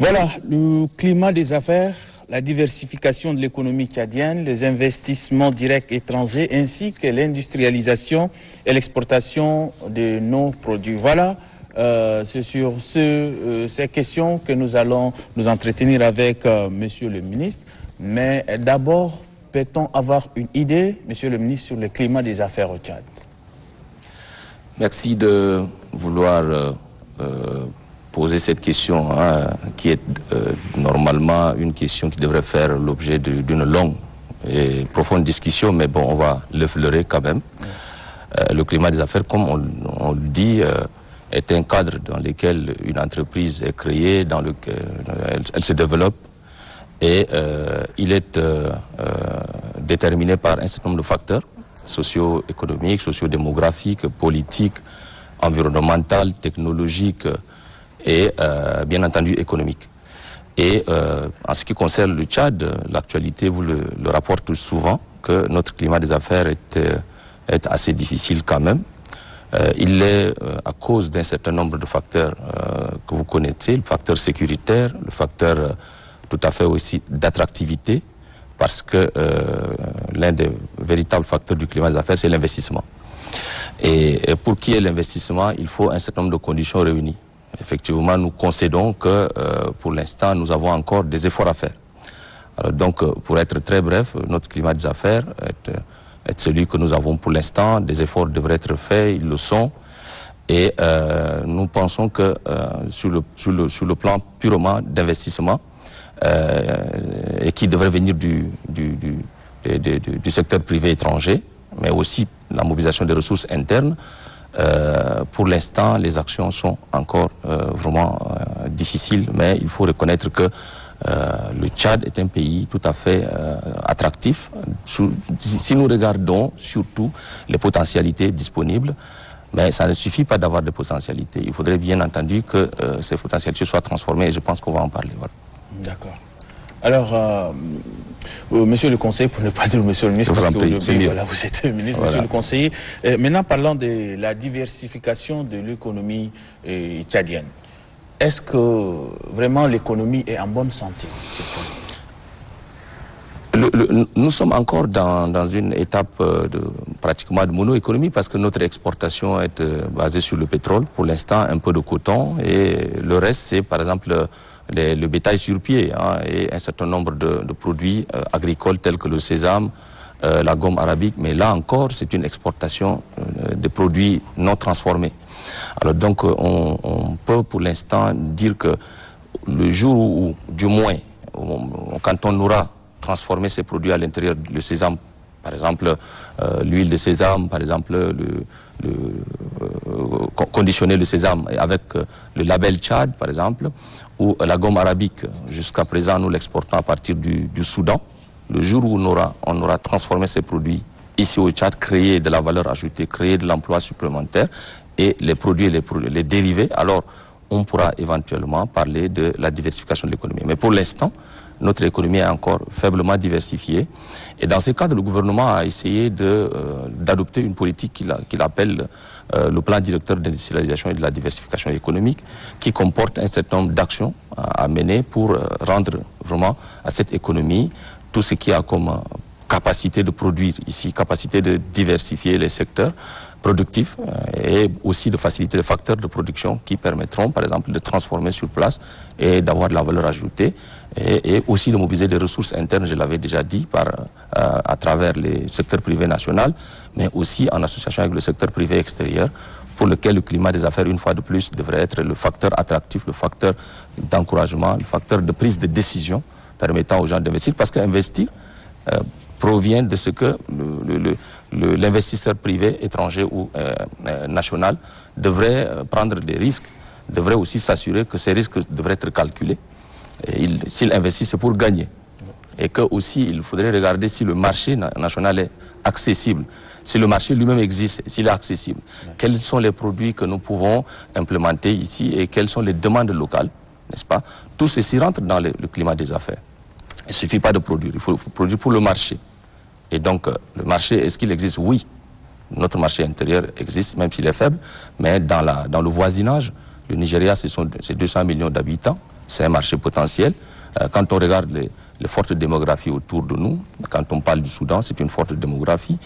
Voilà, le climat des affaires, la diversification de l'économie tchadienne, les investissements directs étrangers ainsi que l'industrialisation et l'exportation de nos produits. Voilà, c'est sur ces questions que nous allons nous entretenir avec Monsieur le ministre. Mais d'abord, peut-on avoir une idée, Monsieur le ministre, sur le climat des affaires au Tchad? Merci de vouloir poser cette question, qui est normalement une question qui devrait faire l'objet d'une longue et profonde discussion, mais bon, on va l'effleurer quand même. Le climat des affaires, comme on le dit, est un cadre dans lequel une entreprise est créée, dans lequel elle se développe, et il est déterminé par un certain nombre de facteurs socio-économiques, socio-démographiques, politiques, environnementaux, technologiques, et bien entendu économique. Et en ce qui concerne le Tchad, l'actualité vous le rapporte souvent que notre climat des affaires est assez difficile quand même. Il l'est à cause d'un certain nombre de facteurs que vous connaissez, le facteur sécuritaire, le facteur tout à fait aussi d'attractivité, parce que l'un des véritables facteurs du climat des affaires, c'est l'investissement. Et pour qu'il y ait l'investissement, il faut un certain nombre de conditions réunies. Effectivement, nous concédons que pour l'instant, nous avons encore des efforts à faire. Alors donc, pour être très bref, notre climat des affaires est celui que nous avons pour l'instant. Des efforts devraient être faits, ils le sont. Et nous pensons que sur le plan purement d'investissement, et qui devrait venir du secteur privé étranger, mais aussi la mobilisation des ressources internes, pour l'instant, les actions sont encore vraiment difficiles, mais il faut reconnaître que le Tchad est un pays tout à fait attractif. Si nous regardons surtout les potentialités disponibles, mais ça ne suffit pas d'avoir des potentialités. Il faudrait bien entendu que ces potentialités soient transformées, et je pense qu'on va en parler. Voilà. D'accord. Alors, monsieur le conseiller, pour ne pas dire monsieur le ministre, parce que voilà, vous êtes le ministre, voilà. Monsieur le conseiller. Maintenant, parlant de la diversification de l'économie tchadienne. Est-ce que vraiment l'économie est en bonne santé? Nous sommes encore dans une étape pratiquement de mono-économie, parce que notre exportation est basée sur le pétrole, pour l'instant un peu de coton, et le reste c'est par exemple le bétail sur pied, et un certain nombre de produits agricoles tels que le sésame, la gomme arabique, mais là encore c'est une exportation de produits non transformés. Alors donc on peut pour l'instant dire que le jour où, du moins, quand on aura transformé ces produits à l'intérieur, le sésame, par exemple l'huile de sésame, par exemple conditionner le sésame avec le label Tchad, par exemple, ou la gomme arabique, jusqu'à présent nous l'exportons à partir du Soudan. Le jour où on aura transformé ces produits ici au Tchad, créé de la valeur ajoutée, créé de l'emploi supplémentaire, et les produits et les dérivés, alors on pourra éventuellement parler de la diversification de l'économie. Mais pour l'instant, notre économie est encore faiblement diversifiée. Et dans ce cadre, le gouvernement a essayé d'adopter une politique qu'il appelle le plan directeur d'industrialisation et de la diversification économique, qui comporte un certain nombre d'actions à mener pour rendre vraiment à cette économie tout ce qui a comme capacité de produire ici, capacité de diversifier les secteurs productifs, et aussi de faciliter les facteurs de production qui permettront, par exemple, de transformer sur place et d'avoir de la valeur ajoutée, et aussi de mobiliser des ressources internes, je l'avais déjà dit, à travers les secteurs privés nationaux, mais aussi en association avec le secteur privé extérieur, pour lequel le climat des affaires, une fois de plus, devrait être le facteur attractif, le facteur d'encouragement, le facteur de prise de décision permettant aux gens d'investir, parce qu'investir provient de ce que l'investisseur privé, étranger ou national, devrait prendre des risques, devrait aussi s'assurer que ces risques devraient être calculés. S'il investit, c'est pour gagner. Et que aussi, il faudrait regarder si le marché national est accessible, si le marché lui-même existe, s'il est accessible. Quels sont les produits que nous pouvons implémenter ici et quelles sont les demandes locales, n'est-ce pas? Tout ceci rentre dans le climat des affaires. Il ne suffit pas de produire, il faut produire pour le marché. Et donc, le marché, est-ce qu'il existe? Oui. Notre marché intérieur existe, même s'il est faible, mais dans le voisinage, le Nigeria, c'est 200 millions d'habitants. c'est un marché potentiel. Quand on regarde les fortes démographies autour de nous, quand on parle du Soudan, c'est une forte démographie.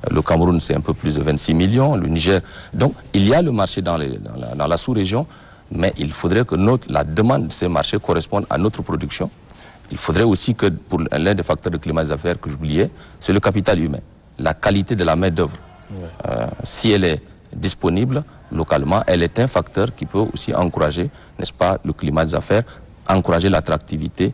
Le Cameroun, c'est un peu plus de 26 millions. Le Niger. Donc, il y a le marché dans la sous-région, mais il faudrait que la demande de ces marchés corresponde à notre production. Il faudrait aussi que, pour l'un des facteurs de climat des affaires que j'oubliais, c'est le capital humain, la qualité de la main-d'œuvre. Ouais. Si elle est disponible localement, elle est un facteur qui peut aussi encourager, n'est-ce pas, le climat des affaires, encourager l'attractivité,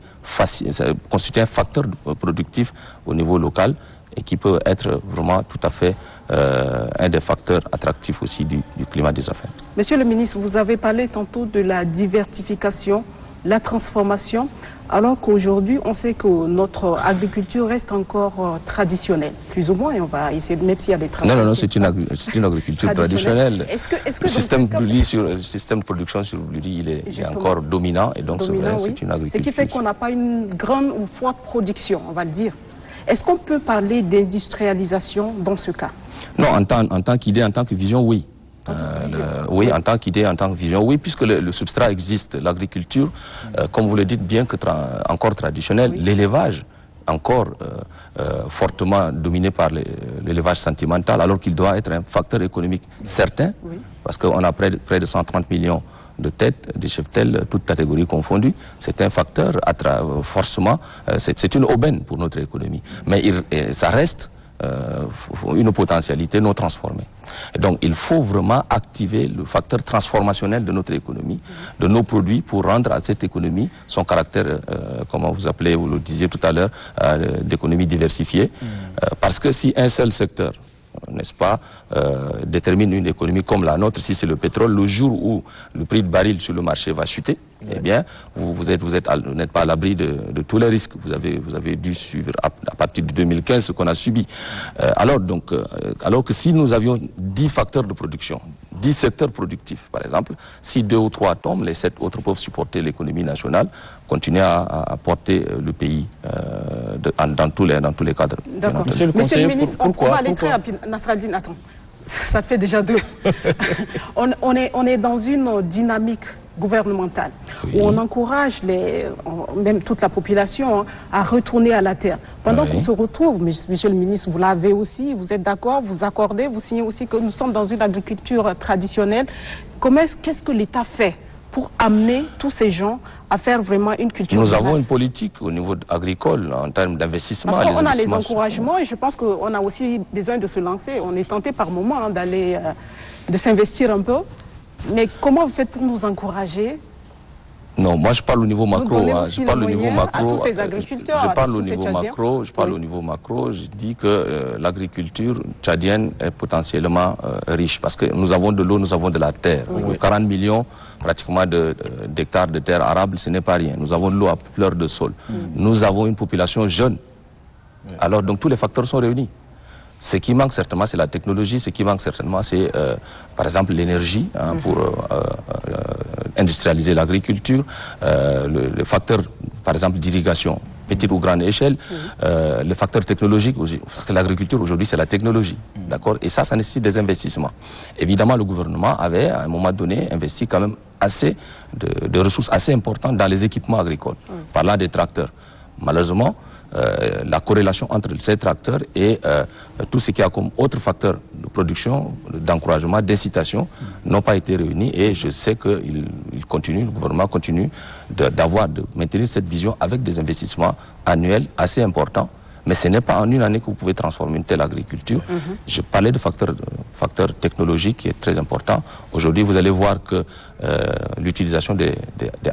constituer un facteur productif au niveau local et qui peut être vraiment tout à fait un des facteurs attractifs aussi du climat des affaires. Monsieur le ministre, vous avez parlé tantôt de la diversification, la transformation, alors qu'aujourd'hui, on sait que notre agriculture reste encore traditionnelle, plus ou moins, et on va essayer, même s'il y a des travaux. Non, c'est une agriculture traditionnelle. Est-ce que le système de production sur le riz, il est encore dominant, et donc c'est vrai, oui. C'est une agriculture. Ce qui fait qu'on n'a pas une grande ou forte production, on va le dire. Est-ce qu'on peut parler d'industrialisation dans ce cas? Non, en tant qu'idée, en tant que vision, oui. Oui, en tant qu'idée, en tant que vision, oui, puisque le substrat existe. L'agriculture, comme vous le dites, bien que encore traditionnelle, oui. L'élevage, encore fortement dominé par l'élevage sentimental, alors qu'il doit être un facteur économique certain, oui. Parce qu'on a près de 130 millions de têtes, des cheptels, toutes catégories confondues. C'est un facteur, forcément, c'est une aubaine pour notre économie. Mais ça reste une potentialité non transformée. Et donc il faut vraiment activer le facteur transformationnel de notre économie, de nos produits, pour rendre à cette économie son caractère, comment vous appelez, vous le disiez tout à l'heure, d'économie diversifiée. Parce que si un seul secteur, n'est-ce pas, détermine une économie comme la nôtre, si c'est le pétrole, le jour où le prix de baril sur le marché va chuter, eh bien, vous n'êtes pas à l'abri de tous les risques. Vous avez dû suivre à partir de 2015 ce qu'on a subi. Alors que si nous avions 10 facteurs de production, 10 secteurs productifs, par exemple, si 2 ou 3 tombent, les 7 autres peuvent supporter l'économie nationale, continuer à porter le pays dans tous les cadres. D'accord. Monsieur le ministre, on va aller très rapide. Nasradine, attends. Ça fait déjà 2. on est dans une dynamique gouvernementale, oui. Où on encourage même toute la population à retourner à la terre. Pendant qu'on se retrouve, monsieur le ministre, vous l'avez aussi, vous êtes d'accord, vous accordez, vous signez aussi que nous sommes dans une agriculture traditionnelle. Qu'est-ce que l'État fait pour amener tous ces gens à faire vraiment une culture? Nous avons une politique au niveau agricole en termes d'investissement. Parce qu'on a les encouragements et je pense qu'on a aussi besoin de se lancer. On est tenté par moment d'aller, de s'investir un peu. Mais comment vous faites pour nous encourager? Non, moi je parle au niveau macro. Je parle au niveau macro. À tous ces agriculteurs. Je parle au niveau macro. Je parle au niveau macro. Je dis que l'agriculture tchadienne est potentiellement riche parce que nous avons de l'eau, nous avons de la terre. Oui. 40 millions pratiquement d'hectares de terre arable, ce n'est pas rien. Nous avons de l'eau à fleur de sol. Nous avons une population jeune. Alors donc tous les facteurs sont réunis. Ce qui manque certainement, c'est la technologie. Ce qui manque certainement, c'est par exemple l'énergie pour industrialiser l'agriculture. Le facteur, par exemple, d'irrigation, petite ou grande échelle. Le facteur technologique, parce que l'agriculture aujourd'hui, c'est la technologie. D'accord. Et ça nécessite des investissements. Évidemment, le gouvernement avait, à un moment donné, investi quand même assez de ressources assez importantes dans les équipements agricoles, parlant des tracteurs. Malheureusement, la corrélation entre ces tracteurs et tout ce qu'il y a comme autre facteur de production, d'encouragement, d'incitation, n'ont pas été réunis et je sais que le gouvernement continue de maintenir cette vision avec des investissements annuels assez importants. Mais ce n'est pas en une année que vous pouvez transformer une telle agriculture. Je parlais de facteur technologique qui est très important. Aujourd'hui, vous allez voir que l'utilisation des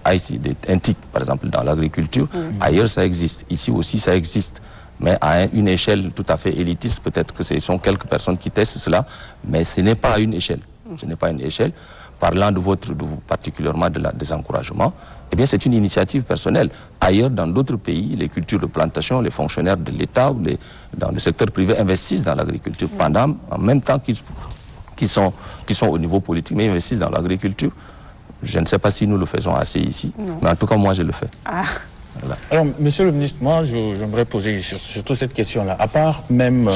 IC, des NTIC, par exemple, dans l'agriculture, ailleurs ça existe. Ici aussi ça existe. Mais à une échelle tout à fait élitiste, peut-être que ce sont quelques personnes qui testent cela, mais ce n'est pas à une échelle. Ce n'est pas une échelle. Parlant particulièrement des encouragements, eh bien c'est une initiative personnelle. Ailleurs, dans d'autres pays, les cultures de plantation, les fonctionnaires de l'État ou dans le secteur privé investissent dans l'agriculture en même temps qu'ils sont au niveau politique, mais investissent dans l'agriculture. Je ne sais pas si nous le faisons assez ici, mais en tout cas, moi, je le fais. Voilà. Alors, monsieur le ministre, moi, j'aimerais poser surtout cette question-là. À part même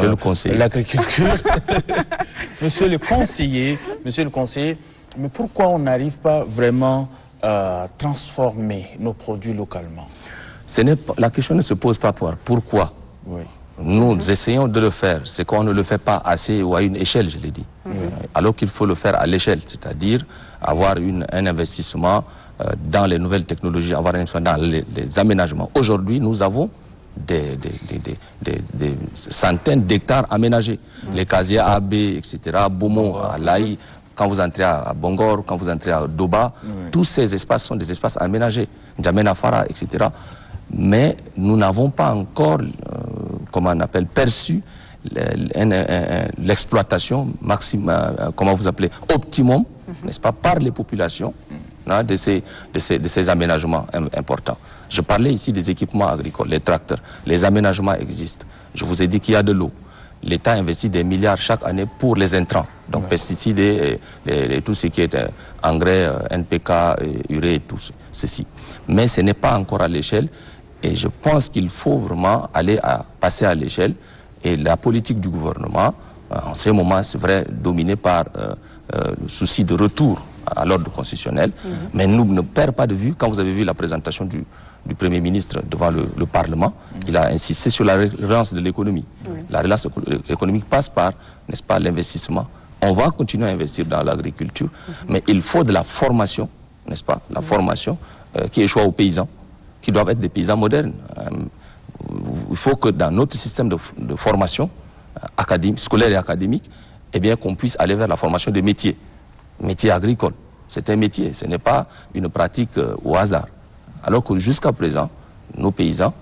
l'agriculture, monsieur le conseiller, mais pourquoi on n'arrive pas vraiment transformer nos produits localement? La question ne se pose pas pourquoi. Oui. Nous essayons de le faire, c'est qu'on ne le fait pas assez ou à une échelle, je l'ai dit. Alors qu'il faut le faire à l'échelle, c'est-à-dire avoir un investissement dans les nouvelles technologies, avoir un investissement dans les aménagements. Aujourd'hui, nous avons des centaines d'hectares aménagés. Les casiers AB, etc., Beaumont, à Laï, quand vous entrez à Bongor, quand vous entrez à Doba, tous ces espaces sont des espaces aménagés, N'Djamena Fara, etc. Mais nous n'avons pas encore, comment on appelle, perçu l'exploitation maximum, comment vous appelez, optimum, n'est-ce pas, par les populations de ces aménagements importants. Je parlais ici des équipements agricoles, les tracteurs, les aménagements existent. Je vous ai dit qu'il y a de l'eau. L'État investit des milliards chaque année pour les intrants, donc pesticides et tout ce qui est engrais, NPK, urée et tout ceci. Mais ce n'est pas encore à l'échelle et je pense qu'il faut vraiment passer à l'échelle. Et la politique du gouvernement, en ce moment, c'est vrai, dominée par le souci de retour à l'ordre constitutionnel, mais nous ne perd pas de vue, quand vous avez vu la présentation du Premier ministre devant le Parlement, il a insisté sur la relance de l'économie. La relance économique passe par, n'est-ce pas, l'investissement. On va continuer à investir dans l'agriculture, mais il faut de la formation, n'est-ce pas, la formation qui échoue aux paysans, qui doivent être des paysans modernes. Il faut que dans notre système de formation scolaire et académique, eh bien, qu'on puisse aller vers la formation des métiers agricoles. C'est un métier, ce n'est pas une pratique au hasard. Alors que jusqu'à présent, nos paysans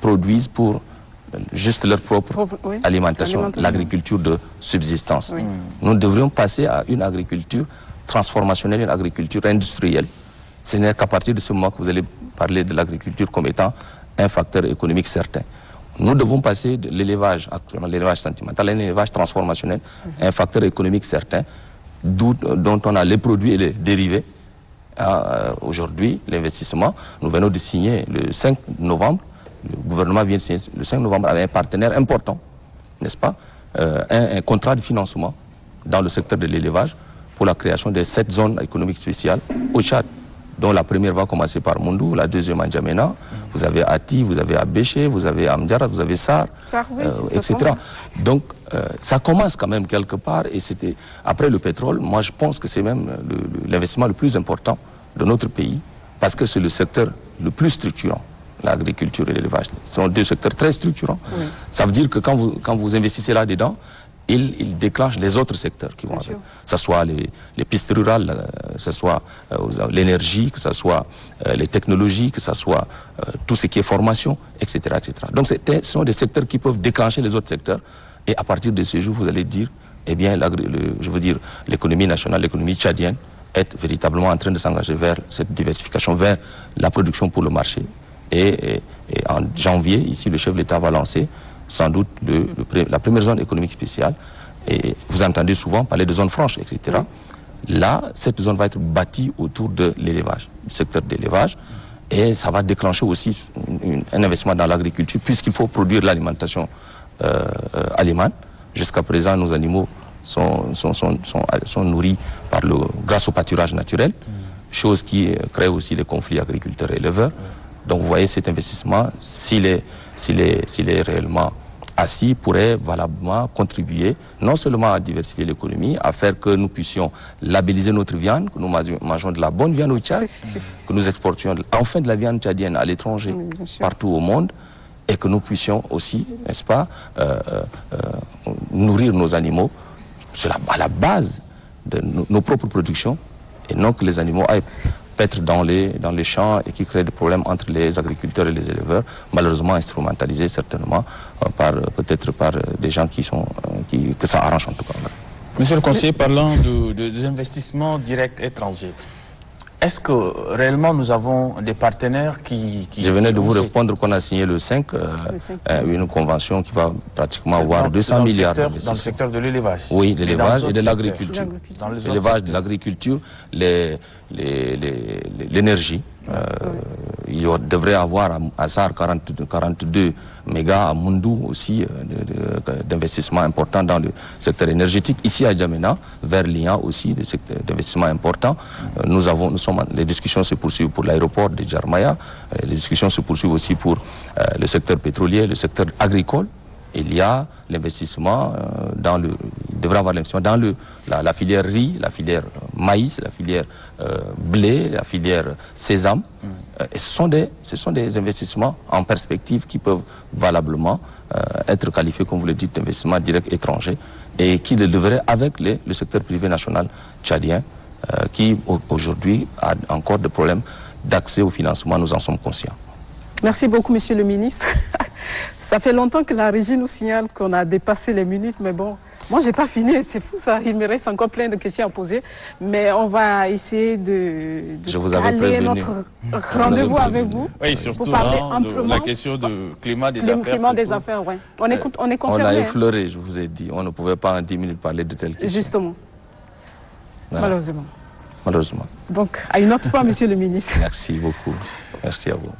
produisent pour juste leur propre alimentation, l'agriculture de subsistance. Nous devrions passer à une agriculture transformationnelle, une agriculture industrielle. Ce n'est qu'à partir de ce moment que vous allez parler de l'agriculture comme étant un facteur économique certain. Nous devons passer de l'élevage, actuellement l'élevage sentimental, à un élevage transformationnel, un facteur économique certain, dont on a les produits et les dérivés. Aujourd'hui, l'investissement, nous venons de signer le 5 novembre, le gouvernement vient de signer le 5 novembre avec un partenaire important, n'est-ce pas, un contrat de financement dans le secteur de l'élevage pour la création de 7 zones économiques spéciales au Tchad, dont la première va commencer par Mondou, la deuxième à N'Djamena, vous avez Ati, vous avez Abéché, vous avez Amdjara, vous avez Sar, etc. Donc, ça commence quand même quelque part, et c'était après le pétrole, moi je pense que c'est même l'investissement le plus important de notre pays, parce que c'est le secteur le plus structurant, l'agriculture et l'élevage. Ce sont deux secteurs très structurants. Ça veut dire que quand vous investissez là-dedans, il déclenche les autres secteurs qui vont avec. Que ce soit les pistes rurales, que ce soit l'énergie, que ce soit les technologies, que ce soit tout ce qui est formation, etc. etc. Donc ce sont des secteurs qui peuvent déclencher les autres secteurs. Et à partir de ce jour, vous allez dire, eh bien, je veux dire, l'économie nationale, l'économie tchadienne est véritablement en train de s'engager vers cette diversification, vers la production pour le marché. Et en janvier, ici, le chef de l'État va lancer sans doute la première zone économique spéciale. Et vous entendez souvent parler de zone franche, etc. Là, cette zone va être bâtie autour de l'élevage, du secteur d'élevage. Et ça va déclencher aussi un investissement dans l'agriculture, puisqu'il faut produire l'alimentation alimentaire. Jusqu'à présent, nos animaux sont nourris grâce au pâturage naturel, chose qui crée aussi des conflits agriculteurs-éleveurs. Donc vous voyez, cet investissement, s'il est réellement assis, pourrait valablement contribuer non seulement à diversifier l'économie, à faire que nous puissions labelliser notre viande, que nous mangeons de la bonne viande au Tchad, que nous exportions enfin de la viande tchadienne à l'étranger, partout au monde, et que nous puissions aussi, n'est-ce pas, nourrir nos animaux à la base de nos propres productions, et non que les animaux aillent paître dans les champs et qui créent des problèmes entre les agriculteurs et les éleveurs, malheureusement instrumentalisés certainement peut-être par des gens que ça arrange en tout cas. Monsieur le conseiller, parlant des investissements directs étrangers, est-ce que réellement nous avons des partenaires qui Je venais de vous répondre qu'on a signé le 5, une convention qui va pratiquement avoir 200 milliards d'investissements. Dans le secteur de l'élevage? Oui, de l'élevage et de l'agriculture. L'élevage, de l'agriculture, l'énergie. Il devrait avoir à SAR 42 mégas, à Mundou aussi d'investissements importants dans le secteur énergétique. Ici à Djamena, vers l'IA aussi, des secteurs d'investissement importants. Les discussions se poursuivent pour l'aéroport de Djarmaya, les discussions se poursuivent aussi pour le secteur pétrolier, le secteur agricole. Il y a l'investissement il devrait avoir l'investissement dans la filière riz, la filière maïs, la filière blé, la filière sésame. Et ce sont des investissements en perspective qui peuvent valablement être qualifiés, comme vous le dites, d'investissements directs étrangers et qui le devraient avec le secteur privé national tchadien qui aujourd'hui a encore des problèmes d'accès au financement, nous en sommes conscients. Merci beaucoup, Monsieur le ministre. Ça fait longtemps que la régie nous signale qu'on a dépassé les minutes, mais bon, moi j'ai pas fini, c'est fou ça, il me reste encore plein de questions à poser, mais on va essayer de caler notre rendez-vous avec vous, oui, surtout pour parler amplement de la question du climat des affaires. Climat des affaires, ouais. On est concerné. On a effleuré, je vous ai dit, on ne pouvait pas en 10 minutes parler de telles questions. Justement, voilà. Malheureusement. Malheureusement. Donc, à une autre fois, Monsieur le ministre. Merci beaucoup, merci à vous.